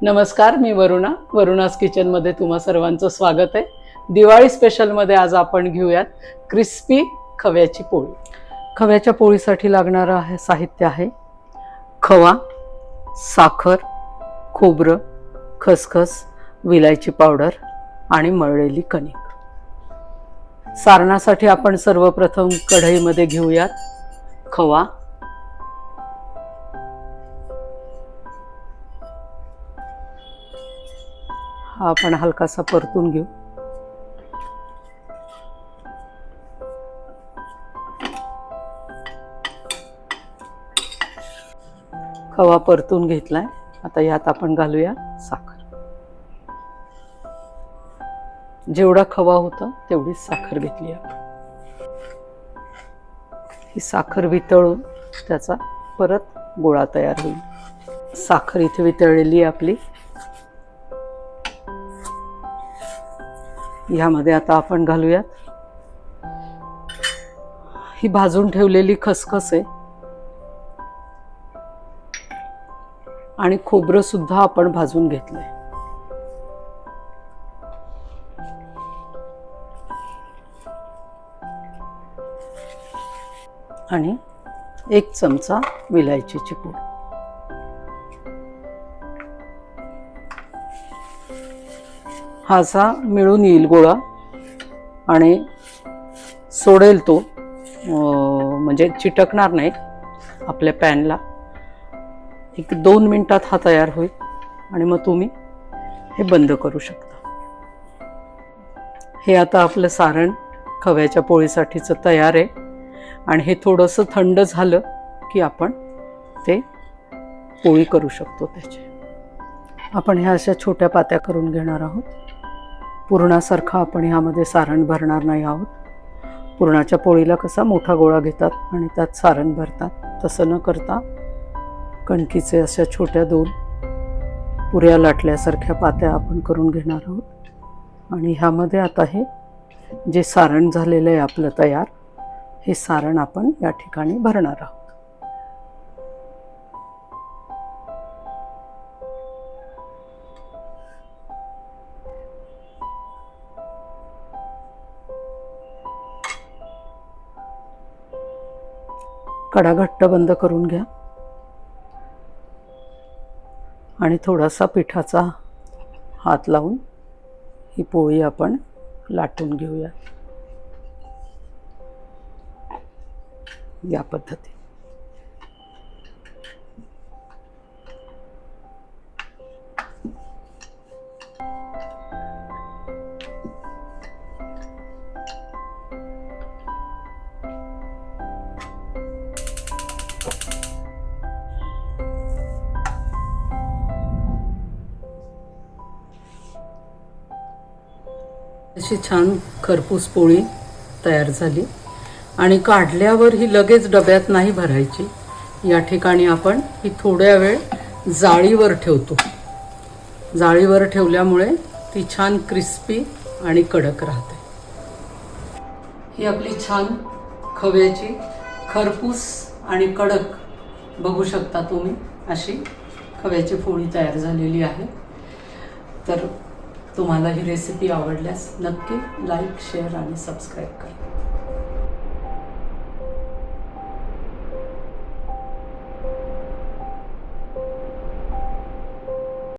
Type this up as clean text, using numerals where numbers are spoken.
नमस्कार, मी वरुणास किचनमध्ये तुम्हा सर्वांचं स्वागत आहे। दिवाळी स्पेशलमध्ये आज आपण घेऊयात क्रिस्पी खव्याची पोळी। खव्याच्या पोळीसाठी लागणारं साहित्य आहे खवा, साखर, खोबरं, खसखस, विलायची पावडर आणि मळलेली कणिक। सारणासाठी आपण सर्वप्रथम कढईमध्ये घेऊयात खवा, हा आपण हलकासा परतून घेऊ। खवा परतून घेतलाय, आता यात आपण घालूया साखर। जेवढा खवा होता तेवढी साखर घेतली आपण। ही साखर वितळून त्याचा परत गोळा तयार होईल। साखर इथे वितळलेली आपली, यामध्ये आता आपण घालूयात ही भाजून ठेवलेली खसखस आहे आणि खोबरं सुद्धा आपण भाजून घेतलंय। आणि 1 चमचा विलायचीची पूड। हा असा मिळून येईल गोळा आणि सोडेल तो, म्हणजे चिटकणार नाही आपल्या पॅनला। 1-2 मिनिटात हा तयार होईल आणि मग तुम्ही हे बंद करू शकता। हे आता आपलं सारण खव्याच्या पोळीसाठीचं तयार आहे आणि हे थोडंसं थंड झालं की आपण ते पोळी करू शकतो त्याचे। आपण ह्या अशा छोट्या पात्या करून घेणार आहोत। पुरणासारखं आपण ह्यामध्ये सारण भरणार नाही आहोत। पुरणाच्या पोळीला कसा मोठा गोळा घेतात आणि त्यात सारण भरतात, तसं न करता कणकीचे अशा छोट्या 2 पुऱ्या लाटल्यासारख्या पात्या आपण करून घेणार आहोत। आणि ह्यामध्ये आता हे जे सारण झालेलं आहे आपलं तयार, हे सारण आपण या ठिकाणी भरणार आहोत। कडा घट्ट बंद करून घ्या आणि थोडासा पिठाचा हात लावून ही पोळी आपण लाटून घेऊया या पद्धतीने। अशी छान खरपूस पोळी तयार झाली आणि काढल्यावर ही लगेच डब्यात नाही भरायची। या ठिकाणी आपण ही थोड्या वेळ जाळीवर ठेवतो। जाळीवर ठेवल्यामुळे ती छान क्रिस्पी आणि कडक राहते। ही आपली छान खव्याची खरपूस आणि कडक, बघू शकता तुम्ही, अशी खव्याची पोळी तयार झालेली आहे। तर तुम्हाला ही रेसिपी आवडल्यास नक्की लाईक, शेअर आणि सबस्क्राईब करा।